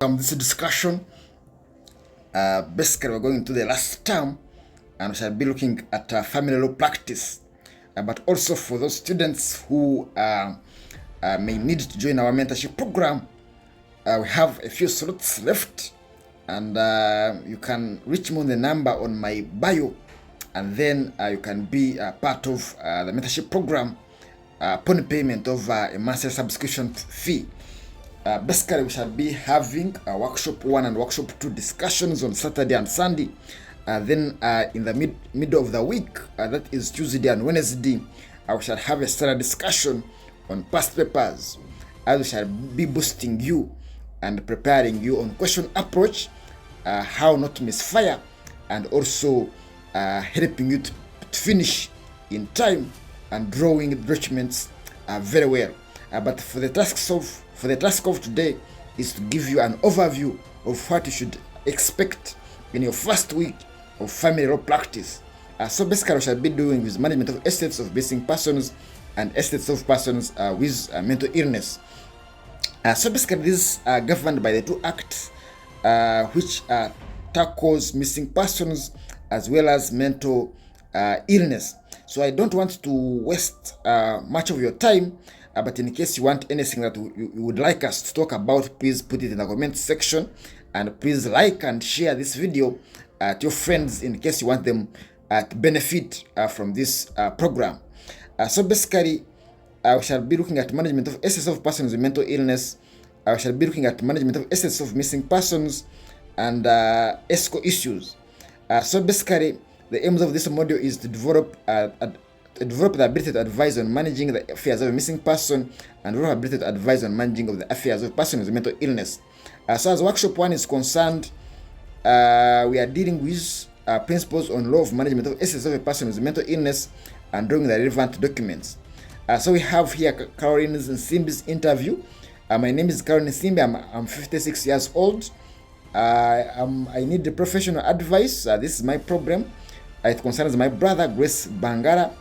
This discussion, basically we're going into the last term, and we shall be looking at family law practice, but also for those students who may need to join our mentorship program. We have a few slots left, and you can reach me on the number on my bio, and then you can be part of the mentorship program upon payment of a monthly subscription fee. Basically, we shall be having workshop 1 and workshop 2 discussions on Saturday and Sunday. Then in the middle of the week, that is Tuesday and Wednesday, we shall have a standard discussion on past papers, as we shall be boosting you and preparing you on question approach, how not to misfire, and also helping you to finish in time and drawing documents very well. But for the task of today is to give you an overview of what you should expect in your first week of family law practice. So basically, we shall be doing with management of estates of missing persons and estates of persons with mental illness. So basically, this is governed by the two acts which tackles missing persons as well as mental illness. So I don't want to waste much of your time, but in case you want anything that you would like us to talk about, please put it in the comment section, and please like and share this video to your friends in case you want them to benefit from this program. So basically, we shall be looking at management of assets of persons with mental illness. We shall be looking at management of assets of missing persons and ESCO issues. So basically, the aims of this module is to develop the ability to advise on managing the affairs of a missing person, and develop the ability to advise on managing of the affairs of a person with mental illness. So as workshop 1 is concerned, we are dealing with principles on law of management of assets of a person with mental illness and drawing the relevant documents. So we have here Caroline Nsimbi's interview. My name is Caroline Nsimbi. I'm 56 years old. I need the professional advice. This is my problem. It concerns my brother, Grace Bangara.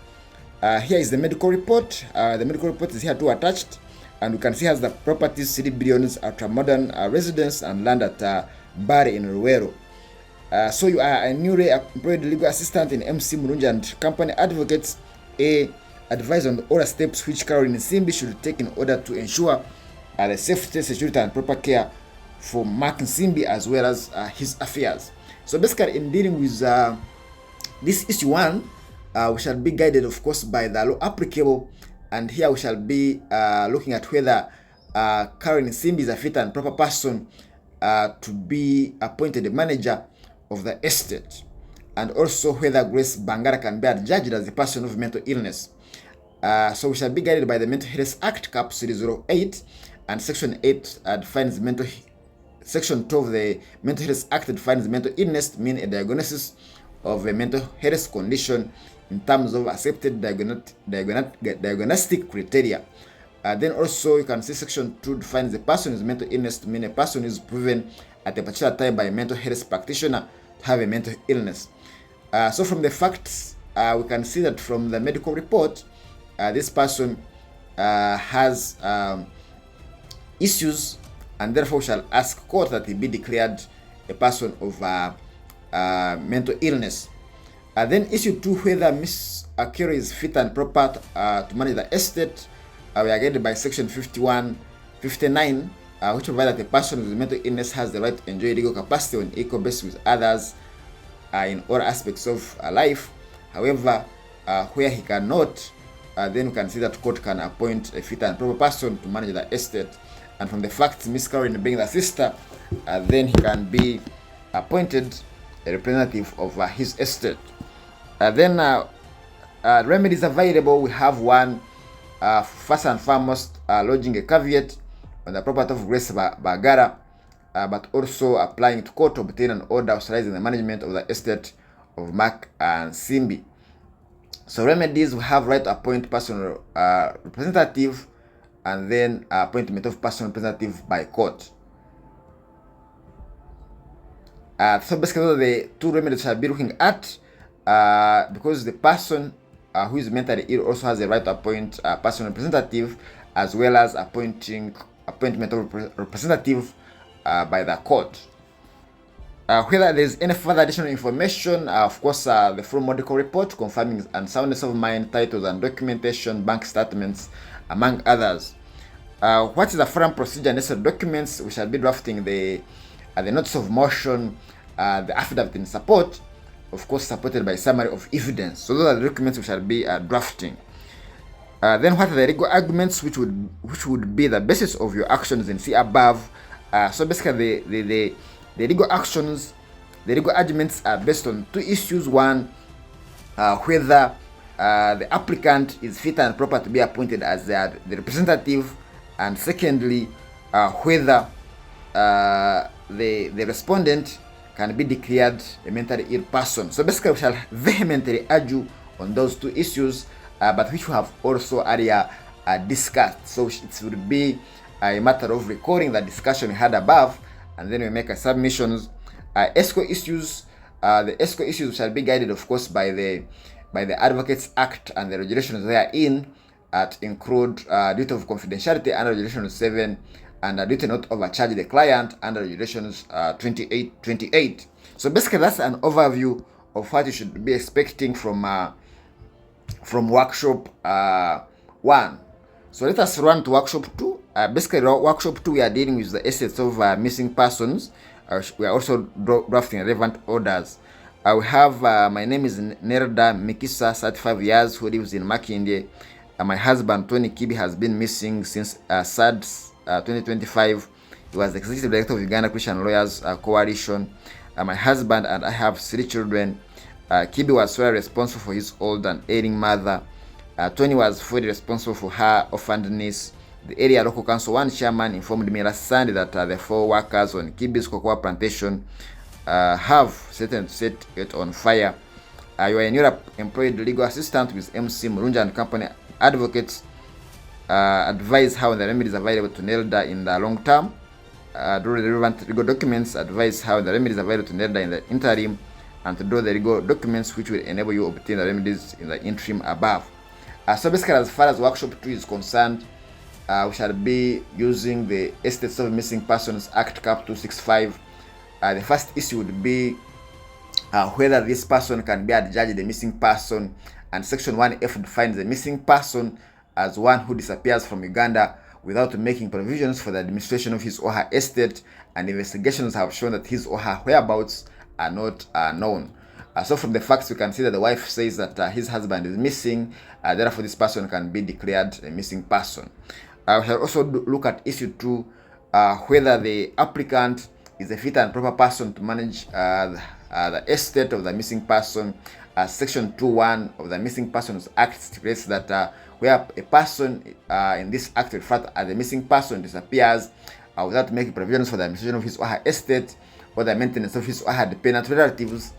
Here is the medical report. The medical report is here too attached. And you can see has the properties, 3 billions, ultra-modern residence and land at Bari in Ruero. So you are a newly employed legal assistant in MC Murunja and company advocates. Advise on all the steps which Caroline Nsimbi should take in order to ensure the safety, security, and proper care for Mark Nsimbi as well as his affairs. So basically, in dealing with this issue 1, we shall be guided, of course, by the law applicable, and here we shall be looking at whether Caroline Nsimbi is a fit and proper person to be appointed a manager of the estate, and also whether Grace Bangara can be adjudged as a person of mental illness. So we shall be guided by the Mental Health Act, Cap 308, and Section 8 defines Section 2 of the Mental Health Act defines mental illness to mean a diagnosis of a mental health condition in terms of accepted diagnostic criteria. Then also you can see Section 2 defines a person with mental illness to mean a person who is proven at a particular time by a mental health practitioner to have a mental illness. So from the facts, we can see that from the medical report, this person has issues, and therefore shall ask court that he be declared a person of mental illness. Then issue 2, whether Miss Akira is fit and proper to manage the estate, we are guided by Section 59, which provides that a person with mental illness has the right to enjoy legal capacity on equal basis with others in all aspects of life. However, where he cannot, then we can see that court can appoint a fit and proper person to manage the estate. And from the facts, Miss Caroline being the sister, then he can be appointed a representative of his estate. Then remedies available, we have one, first and foremost, lodging a caveat on the property of Grace Bagara, but also applying to court to obtain an order authorizing the management of the estate of Mark and Nsimbi. So remedies, we have right to appoint personal representative, and then appointment of personal representative by court. So basically, the two remedies I'll be looking at, because the person who is mentally ill also has a right to appoint a personal representative, as well as appointment of representative by the court. Whether there is any further additional information, of course, the full medical report confirming unsoundness of mind, titles and documentation, bank statements, among others. What is the forum procedure necessary documents? We shall be drafting the notice of motion, the affidavit in support, of course, supported by summary of evidence. So those are the documents we shall be drafting. Then what are the legal arguments which would be the basis of your actions in see above? So basically, the legal actions, the legal arguments are based on two issues. One, whether the applicant is fit and proper to be appointed as the representative, and secondly, whether the respondent can be declared a mentally ill person. So basically, we shall vehemently argue on those two issues, but which we have also earlier discussed. So it would be a matter of recording the discussion we had above, and then we make a submissions. ESCO issues, the ESCO issues shall be guided, of course, by the Advocates Act and the regulations therein, to include duty of confidentiality under Regulation 7 and duty not overcharge the client under Regulations 28. So basically, that's an overview of what you should be expecting from workshop 1. So let us run to workshop 2. Basically, workshop 2, we are dealing with the assets of missing persons. We are also drafting relevant orders. We have my name is Nerda Mikisa, 35 years, who lives in Makindye. My husband Tony Kibi has been missing since SADS 2025. He was the executive director of Uganda Christian Lawyers Coalition. My husband and I have 3 children. Kibi was solely responsible for his old and ailing mother. Tony was fully responsible for her orphaned niece. The area local council 1 chairman informed me last Sunday that the 4 workers on Kibi's cocoa plantation have set it on fire. You are a newly employed legal assistant with MC Murunja and Company Advocates. Advise how the remedies available to Nelda in the long term. Draw the relevant legal documents. Advise how the remedies available to Nelda in the interim, and to draw the legal documents which will enable you to obtain the remedies in the interim above. So basically, as far as workshop 2 is concerned, we shall be using the Estates of Missing Persons Act Cap 265. The first issue would be whether this person can be adjudged a missing person, and Section 1F defines a missing person as one who disappears from Uganda without making provisions for the administration of his or her estate, and investigations have shown that his or her whereabouts are not known. So from the facts, we can see that the wife says that his husband is missing, therefore this person can be declared a missing person. We shall also look at issue 2, whether the applicant is a fit and proper person to manage the estate of the missing person. Section 2.1 of the Missing Persons Act stipulates that where a person in this act referred to as a missing person disappears without making provisions for the administration of his or her estate or the maintenance of his or her dependent relatives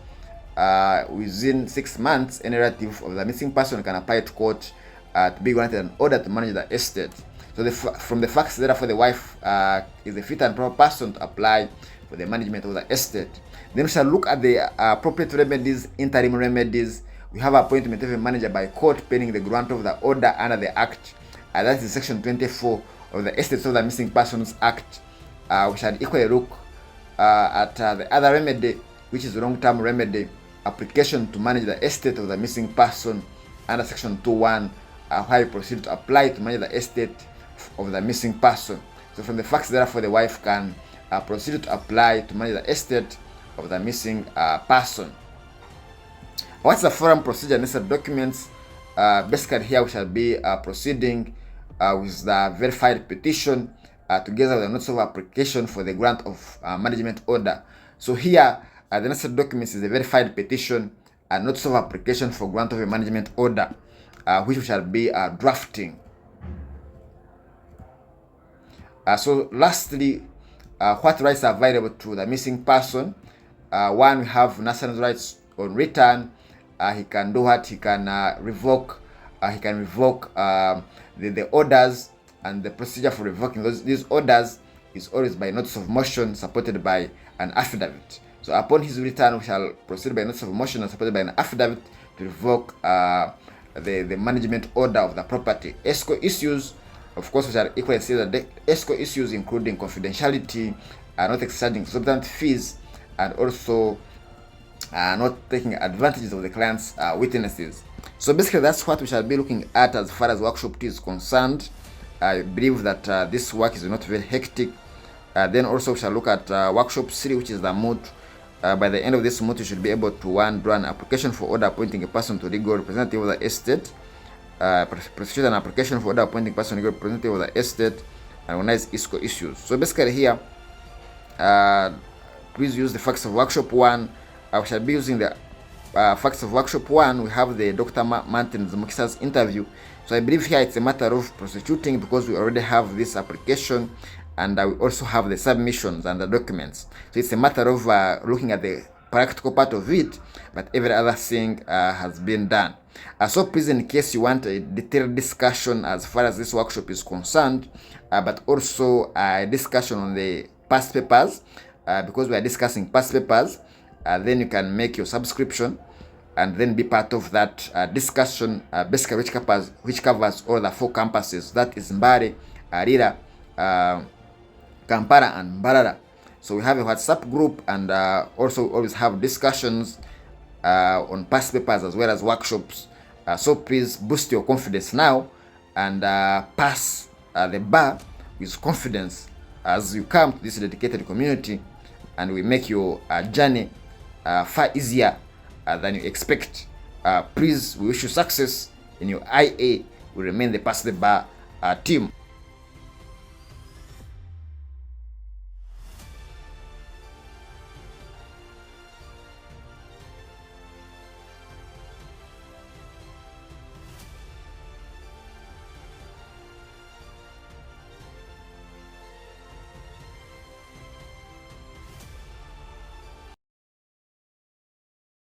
within 6 months, any relative of the missing person can apply to court to be granted an order to manage the estate. So from the facts, therefore, the wife is a fit and proper person to apply for the management of the estate. Then we shall look at the appropriate remedies, interim remedies. We have appointment of a manager by court pending the grant of the order under the Act. That is Section 24 of the Estates of the Missing Persons Act. We shall equally look at the other remedy, which is long-term remedy, application to manage the estate of the missing person under Section 2.1, where you proceed to apply to manage the estate of the missing person. So from the facts, therefore, the wife can proceed to apply to manage the estate of the missing person. What's the forum procedure necessary documents? Basically, here we shall be proceeding with the verified petition together with the notice of application for the grant of management order. So here, the necessary documents is a verified petition and notice of application for grant of a management order, which we shall be drafting. So lastly, what rights are available to the missing person? One, we have national rights on return. He can do what? He can revoke. He can revoke the orders, and the procedure for revoking these orders is always by notice of motion supported by an affidavit. So upon his return, we shall proceed by notice of motion and supported by an affidavit to revoke the management order of the property. ESCO issues, of course, we shall equally say that the ESCO issues including confidentiality, not exceeding exorbitant fees, and also not taking advantages of the client's witnesses. So basically that's what we shall be looking at as far as workshop 2 is concerned. I believe that this work is not very hectic. Then also we shall look at workshop 3, which is the mood. By the end of this month, you should be able to draw an application for order appointing a person to legal representative of the estate, prosecute an application for order appointing person to legal representative of the estate, and organize ISCO issues. So basically here, please use the facts of workshop 1. We shall be using the facts of workshop 1. We have the Dr. Martin Mukisa's interview. So I believe here it's a matter of prosecuting, because we already have this application, and we also have the submissions and the documents. So it's a matter of looking at the practical part of it, but every other thing has been done. So please, in case you want a detailed discussion as far as this workshop is concerned, but also a discussion on the past papers, because we are discussing past papers, then you can make your subscription and then be part of that discussion, basically which covers all the 4 campuses, that is Mbale, Arira, Kampala and Mbarara. So we have a WhatsApp group, and also always have discussions on past papers as well as workshops. So please boost your confidence now and pass the bar with confidence as you come to this dedicated community, and we make your journey far easier than you expect. Please, we wish you success in your IA. We remain the Pass the Bar team.